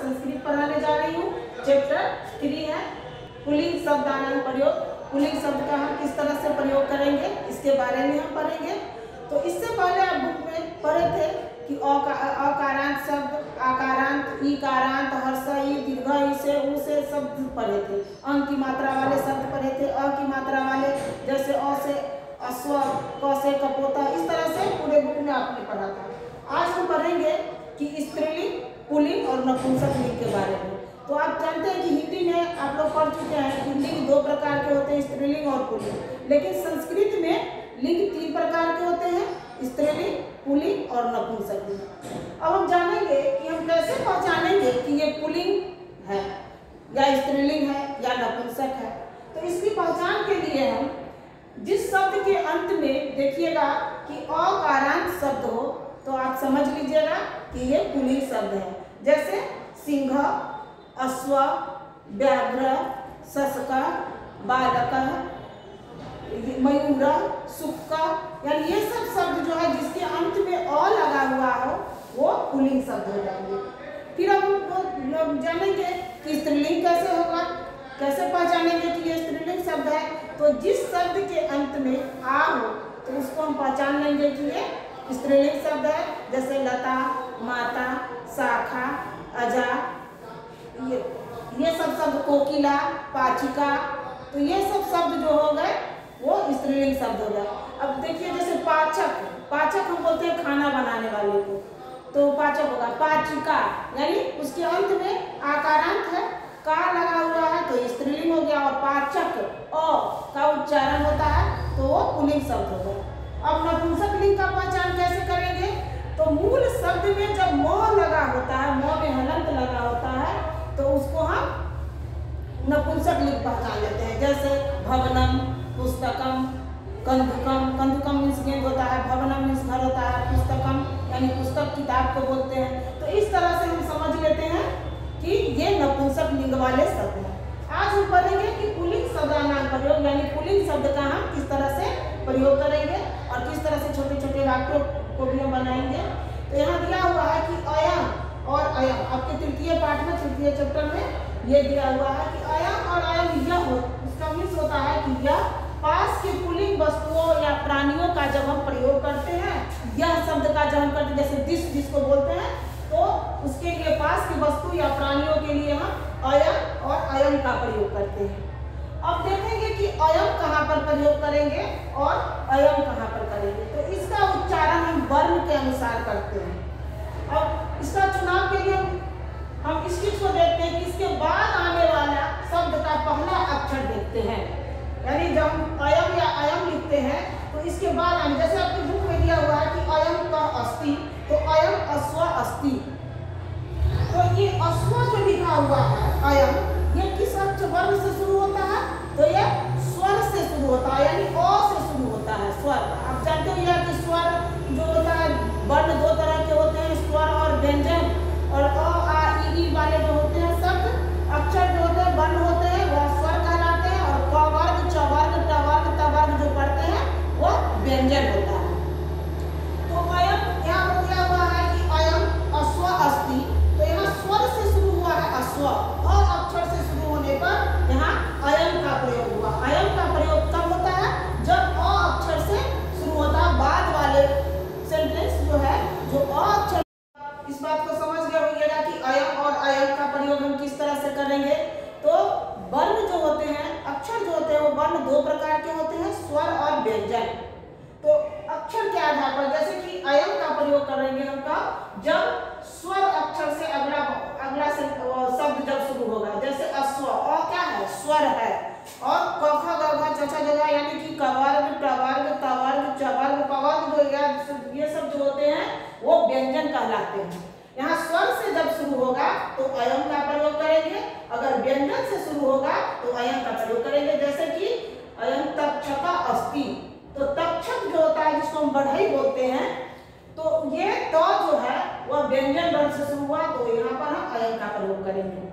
संस्कृत पढ़ाने जा रही हूँ। चैप्टर 3 है पुल्लिंग शब्दानां प्रयोग। पुल्लिंग शब्द का हम किस तरह से प्रयोग करेंगे इसके बारे में हम पढ़ेंगे। तो इससे पहले आप बुक में पढ़े थे कि अकारांत शब्द, आकारांत, ईकारांत, हर्षई, दीर्घई से, उ से शब्द पढ़े थे। अंग की मात्रा वाले शब्द पढ़े थे, अ की मात्रा वाले जैसे अ से अश्व, क से कपोता, इस तरह से पूरे बुक में आपने पढ़ा था। आज हम पढ़ेंगे कि स्त्रीलिंग, पुल्लिंग और नपुंसक लिंग के बारे में। तो आप जानते हैं कि हिंदी में आप लोग पढ़ चुके हैं कि लिंग 2 प्रकार के होते हैं, स्त्रीलिंग और पुल्लिंग। लेकिन संस्कृत में लिंग 3 प्रकार के होते हैं, स्त्रीलिंग, पुल्लिंग और नपुंसक लिंग। अब हम जानेंगे कि हम कैसे पहचानेंगे कि ये पुल्लिंग है या स्त्रीलिंग है या नपुंसक है। तो इसकी पहचान के लिए हम जिस शब्द के अंत में देखिएगा कि अकारांत शब्द हो तो आप समझ लीजिएगा कि ये पुल्लिंग शब्द है। जैसे सिंह, अश्व, व्याघ्र, शशक, बालक, मयूर, सुक्क, यानी ये सब शब्द जो है जिसके अंत में अ लगा हुआ हो वो पुल्लिंग शब्द हो जाएंगे। फिर हम जानेंगे कि स्त्रीलिंग कैसे होगा, कैसे पहचानेंगे कि ये स्त्रीलिंग शब्द है। तो जिस शब्द के अंत में आ हो तो उसको हम पहचान लेंगे कि ये स्त्रीलिंग शब्द है। जैसे लता, माता, शाखा, अजा, ये सब शब्द, कोकिला, पाचिका, तो ये सब शब्द जो हो गए वो स्त्रीलिंग शब्द हो गए। अब देखिए जैसे पाचक, पाचक हम बोलते हैं खाना बनाने वाले को, तो पाचक होगा। पाचिका यानी उसके अंत में आकारांत है, का लगा हुआ है तो स्त्रीलिंग हो गया। और पाचक अ का उच्चारण होता है तो वो पुल्लिंग शब्द हो गया। अब नपुंसक लिंग का पहचान कैसे करेंगे? तो मूल शब्द में जब म लगा होता है, म में हलंत लगा होता है तो उसको हम नपुंसक लिंग पहचान लेते हैं। जैसे भवनम, पुस्तकम, कंदुकम, कंदुकम मीन्स गेंद होता है, भवनम मीन्स घर होता है, पुस्तकम यानी पुस्तक किताब को बोलते हैं। तो इस तरह से हम समझ लेते हैं कि ये नपुंसक लिंग वाले शब्द हैं। आज हम पढ़ेंगे कि पुल्लिंग शब्दानां प्रयोग यानी पुल्लिंग शब्द का हम किस तरह से प्रयोग करेंगे और किस तरह से छोटे छोटे वाक्यों को भी हम बनाएंगे। तो यहाँ दिया हुआ है कि अयम और अयम, आपके तृतीय पाठ में, तृतीय चैप्टर में ये दिया हुआ है कि अयम और अयम यह हो, उसका मीन्स होता है कि यह पास के पुल्लिंग वस्तुओं या प्राणियों का जब हम प्रयोग करते हैं, यह शब्द का जब हम करते हैं, जैसे दिस जिसको बोलते हैं, तो उसके लिए पास की वस्तु या प्राणियों के लिए हम अयम और अयम का प्रयोग करते हैं। अब देखेंगे कि अयम कहाँ पर प्रयोग करेंगे और अयम कहाँ पर करेंगे। तो इसका उच्चारण हम वर्ण के अनुसार करते हैं। अब इसका चुनाव के लिए हम इस चीज को देखते हैं कि इसके बाद आने वाला शब्द का पहला अक्षर देखते हैं। यानी जब हम अयम या अयम लिखते हैं तो इसके बाद आने, जैसे आपके बुक में दिया हुआ है कि अयम का अस्ति, तो अयम अश्व अस्ति। तो ये अश्व जो लिखा हुआ है अयम, ये किस अक्षर वर्ण से शुरू होता है? तो ये स्वर से शुरू होता है, यानी अ से शुरू होता है स्वर। आप जानते हो यह कि स्वर जो होता है, वर्ण 2 तरह के होते हैं, स्वर और व्यंजन। और अ आ ई वाले जो होते हैं शब्द अक्षर जो होते हैं वर्ण होते हैं वह स्वर कहलाते हैं। और क वर्ग, च वर्ग, ट वर्ग, त वर्ग जो पढ़ते हैं वह व्यंजन होता है। तो अयम यहाँ पर दिया हुआ है कि अयम अश्व अस्ति, तो यहाँ स्वर से शुरू हुआ है अश्व, अ अक्षर से शुरू होने पर यहाँ अयम का प्रयोग हुआ। अयम का प्रयोग कब होता है? जब अ अक्षर से शुरू होता है। बाद वाले सेंटेंस जो है जो अ अक्षर, इस बात को समझ गए होइएगा कि अयम और अयम का प्रयोग हम किस तरह से करेंगे। तो वर्ण जो होते हैं, अक्षर जो होते हैं वो वर्ण 2 प्रकार के होते हैं, स्वर और व्यंजन। तो अक्षर के आधार पर जैसे कि अयम का प्रयोग करेंगे हम कब? जब स्वर अक्षर से अगला शब्द जब शुरू होगा। जैसे अश्व, अ क्या है? स्वर है। और क ख ग घ छ छ ज झ यानी कि क वर्ग, ट वर्ग, त वर्ग, च वर्ग, प वर्ग जो ये सब जो होते हैं वो व्यंजन कहलाते हैं। यहाँ स्वर से जब शुरू होगा तो अयम का प्रयोग करेंगे, अगर व्यंजन से शुरू होगा तो अयम का प्रयोग करेंगे। जैसे कि अयम तक्षक अस्ति, तो तक्षक जो होता है जिसको हम बढ़ई बोलते हैं, तो ये त जो है वह व्यंजन वर्ण से शुरू हुआ, तो यहाँ पर हम अयम का प्रयोग करेंगे।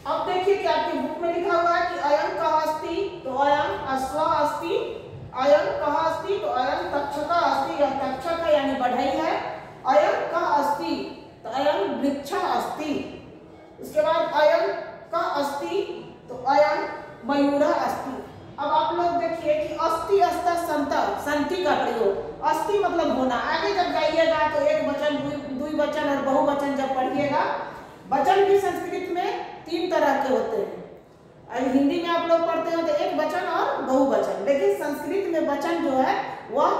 अब देखिए कि आपकी बुक में लिखा हुआ है कि अयम कः अस्ति, तो अयम अश्व अस्ति। अयम कः अस्ति, तो अयम तक्षक अस्ति, यह तक्षक है यानी बढ़ई है। अयम कः अस्ति, तो अयम वृक्षा अस्ति। उसके बाद अयं का अस्ति तो अयं मयूरा अस्ति। अब आप लोग देखिए कि अस्ति अस्ता संत संति का प्रयोग, अस्ति मतलब होना। आगे जब जाइएगा तो एक वचन द्विवचन और बहुवचन जब पढ़िएगा, वचन भी संस्कृत में 3 तरह के होते हैं। हिंदी में आप लोग पढ़ते हो तो एक वचन और बहुवचन, लेकिन संस्कृत में वचन जो है वह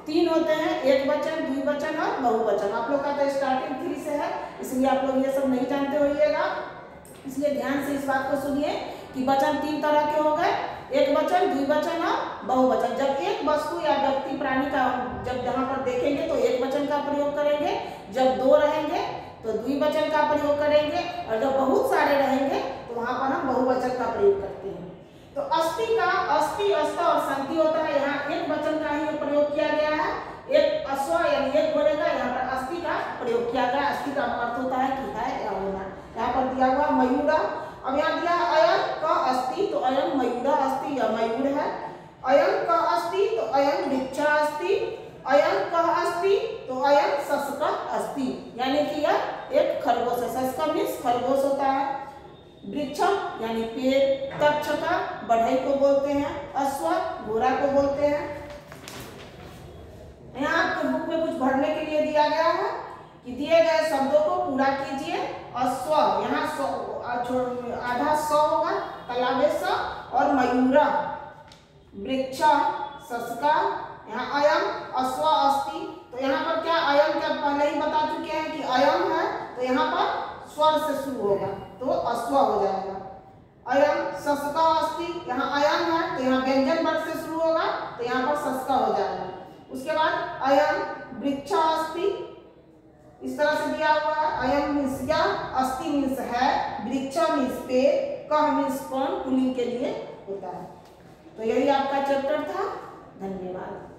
3 होते हैं, एक वचन, द्विवचन और बहुवचन। आप लोग का तो स्टार्टिंग 3 से है, इसलिए आप लोग ये सब नहीं जानते होइएगा, इसलिए ध्यान से इस बात को सुनिए कि वचन 3 तरह के हो गए, एक वचन, द्विवचन और बहुवचन। जब एक वस्तु या व्यक्ति प्राणी का जब जहाँ पर देखेंगे तो एक वचन का प्रयोग करेंगे, जब 2 रहेंगे तो द्विवचन का प्रयोग करेंगे, और जब बहुत सारे रहेंगे तो वहाँ पर हम बहुवचन का प्रयोग करते हैं। तो अस्ति का अस्ति, अस्ता और संति होता है, यहाँ एक वचन का ही प्रयोग किया गया है, एक अस्व यानी एक बोलेगा, यहाँ पर अस्ति का प्रयोग किया गया। अस्ति का अर्थ होता है कि है या होना। यहाँ पर दिया हुआ मयूरा, अब यहाँ दिया अयं का अस्ति तो अयं मयूरा अस्ति या मयूर है, अयं का अस्ति तो अयं वृक्षा अस्ति, अयं का अस्ति तो अयं सस्का अस्ति, यानी कि यह एक खरगोश है। सस्का मीन्स खरगोश होता है, वृक्षम यानी पेड़, तक्षका बढ़ई को बोलते हैं, अश्व घोड़ा को बोलते हैं। यहाँ आपके बुक में कुछ भरने के लिए दिया गया है कि दिए गए शब्दों को पूरा कीजिए। अश्व यहाँ आधा 100 होगा, कलावे 100, और मयूरा, वृक्षा, सस्का, यहाँ अयम, अश्व, अस्ति। तो यहाँ पर क्या अयम क्या पहले ही बता चुके हैं कि अयम है तो यहाँ पर स्वर से शुरू होगा तो अश्व हो जाएगा। अयम सस्का अस्ति, यहाँ अयम है तो यहाँ व्यंजन वर्ग से शुरू होगा तो यहाँ पर सस्का हो जाएगा। उसके बाद अयम वृक्षा अस्ति, इस तरह से दिया हुआ है। अयम मीन्स या, अस्ति मीन्स है, वृक्षा मीन्स पेड़, कह मीन्स कौन, पुल्लिंग के लिए होता है। तो यही आपका चैप्टर था। धन्यवाद।